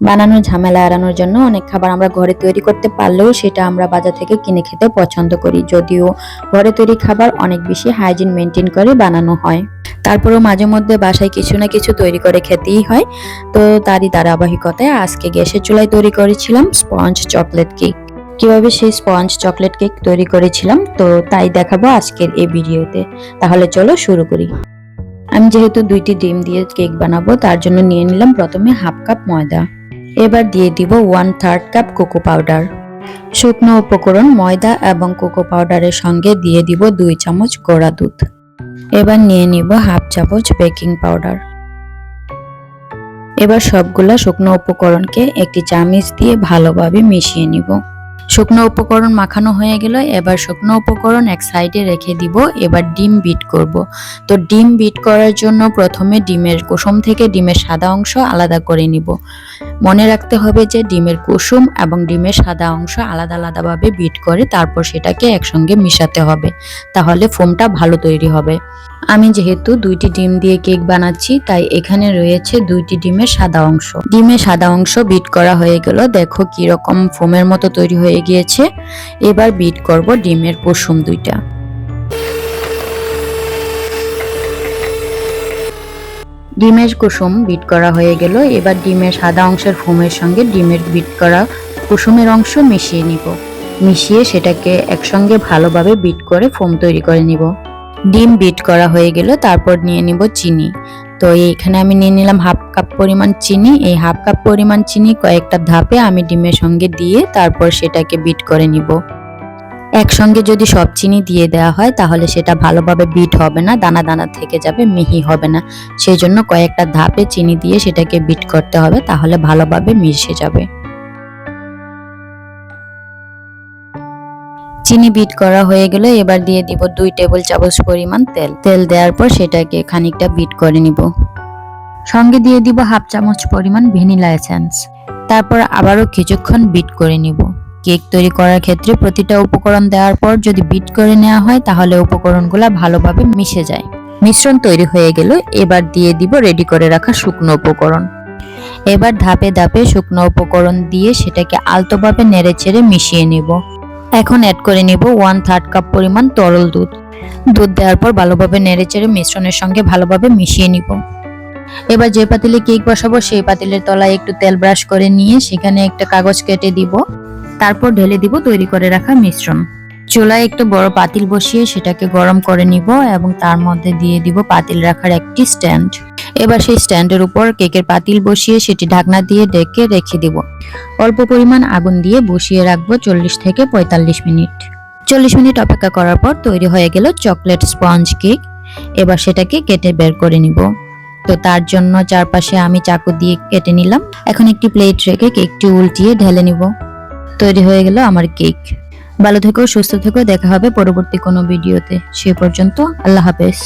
বানানোর ঝামেলা এড়ানোর জন্য অনেক খাবার আমরা ঘরে তৈরি করতে পারলেও সেটা আমরা বাজার থেকে কিনে খেতে পছন্দ করি, যদিও ঘরে তৈরি খাবার অনেক বেশি হাইজিন মেনটেন করে বানানো হয়। তারপরেও মাঝে মধ্যে বাসায় কিছু না কিছু তৈরি করে খেতেই হয়। তো তারই ধারাবাহিকতায় আজকে গ্যাসের চুলায় তৈরি করেছিলাম স্পঞ্জ চকলেট কেক। কিভাবে সেই স্পঞ্জ চকলেট কেক তৈরি করেছিলাম তো তাই দেখাবো আজকের এই ভিডিওতে। তাহলে চলো শুরু করি। আমি যেহেতু 2টি ডিম দিয়ে কেক বানাবো তার জন্য নিয়ে নিলাম প্রথমে হাফ কাপ ময়দা। এবার দিয়ে দিব 1/3 কাপ কোকো পাউডার। শুকনো উপকরণ ময়দা এবং কোকো পাউডারের সঙ্গে দিয়ে দিব 2 চামচ গুঁড়া দুধ। এবার নিয়ে নিব হাফ চামচ বেকিং পাউডার। এবার সবগুলা শুকনো উপকরণকে একটি চামচ দিয়ে ভালোভাবে মিশিয়ে নিব। শুকনো উপকরণ মাখানো হয়ে গেল। এবার শুকনো উপকরণ এক সাইডে রেখে দিব। এবার ডিম বিট করব। তো ডিম বিট করার জন্য প্রথমে ডিমের কুসুম থেকে ডিমের সাদা অংশ আলাদা করে নিব। মনে রাখতে হবে যে ডিমের কুসুম এবং ডিমের সাদা অংশ আলাদা আলাদাভাবে বিট করে তারপর সেটাকে একসঙ্গে মিশাতে হবে, তাহলে ফোমটা ভালো তৈরি হবে। আমি যেহেতু 2টি ডিম দিয়ে কেক বানাচ্ছি তাই এখানে রয়েছে 2টি ডিমের সাদা অংশ। ডিমের সাদা অংশ বিট করা হয়ে গেল। দেখো কি রকম ফোমের মতো তৈরি হয়ে গিয়েছে। এবার বিট করব ডিমের কুসুম 2টা। ডিমের কুসুম বিট করা হয়ে গেল। এবার ডিমের সাদা অংশের ফোমের সঙ্গে ডিমের বিট করা কুসুমের অংশ মিশিয়ে নিব। মিশিয়ে সেটাকে একসঙ্গে ভালোভাবে বিট করে ফোম তৈরি করে নিব। ডিম বিট করা হয়ে গেল। তারপর নিয়ে নিব চিনি। তো এখানে আমি নিয়ে নিলাম হাফ কাপ পরিমাণ চিনি। এই হাফ কাপ পরিমাণ চিনি কয়েকটা ধাপে আমি ডিমের সঙ্গে দিয়ে তারপর সেটাকে বিট করে নিব। একসঙ্গে যদি সব চিনি দিয়ে দেওয়া হয় তাহলে সেটা ভালোভাবে বিট হবে না, দানা দানা থেকে যাবে, মিহি হবে না। সেই জন্য কয়েকটা ধাপে চিনি দিয়ে সেটাকে বিট করতে হবে, তাহলে ভালোভাবে মিশে যাবে। চিনি বিট করা হয়ে গেল। এবার দিয়ে দিব 2 টেবিল চামচ পরিমাণ তেল। তেল দেওয়ার পর সেটাকে খানিকটা বিট করে নিব। সঙ্গে দিয়ে দিব হাফ চামচ পরিমাণ ভ্যানিলা এসেন্স। তারপর আবারও কিছুক্ষণ বিট করে নিব। কেক তৈরি করার ক্ষেত্রে প্রতিটা উপকরণ দেওয়ার পর যদি বিট করে নেওয়া হয় তাহলে উপকরণগুলো ভালোভাবে মিশে যায়। মিশ্রণ তৈরি হয়ে গেল। এবার দিয়ে দিব রেডি করে রাখা শুকনো উপকরণ। এবার ধাপে ধাপে শুকনো উপকরণ দিয়ে সেটাকে আলতোভাবে নেড়েচেড়ে মিশিয়ে নিব। এখন অ্যাড করে নিব 1/3 কাপ পরিমাণ তরল দুধ। দুধ দেওয়ার পর ভালোভাবে নেড়েচেড়ে মিশ্রণের সঙ্গে ভালোভাবে মিশিয়ে নিব। এবার যে পাতিলে কেক বসাবো সেই পাতিলের তলায় একটু তেল ব্রাশ করে নিয়ে সেখানে একটা কাগজ কেটে দিব। তারপর ঢেলে দিব তৈরি করে রাখা মিশ্রণ। চুলায় একটু বড় পাতিল বসিয়ে সেটাকে গরম করে নিব এবং তার মধ্যে দিয়ে দিব পাতিল রাখার একটি স্ট্যান্ড। এবার সেই স্ট্যান্ডের উপর কেকের পাতিল বসিয়ে সেটি ঢাকনা দিয়ে ঢেকে রেখে দিব। অল্প পরিমাণ আগুন দিয়ে বসিয়ে রাখবো 40 থেকে 45 মিনিট। 40 মিনিট অপেক্ষা করার পর তৈরি হয়ে গেল চকলেট স্পঞ্জ কেক। এবার সেটাকে কেটে বের করে নিব। তো তার জন্য চারপাশে আমি চাকু দিয়ে কেটে নিলাম। এখন একটি প্লেট রেখে কেকটি উল্টিয়ে ঢেলে নিব। তৈরি হয়ে গেল আমার কেক। ভালো থেকো, সুস্থ থেকো। দেখা হবে পরবর্তী কোনো ভিডিওতে। সে পর্যন্ত আল্লাহ হাফেজ।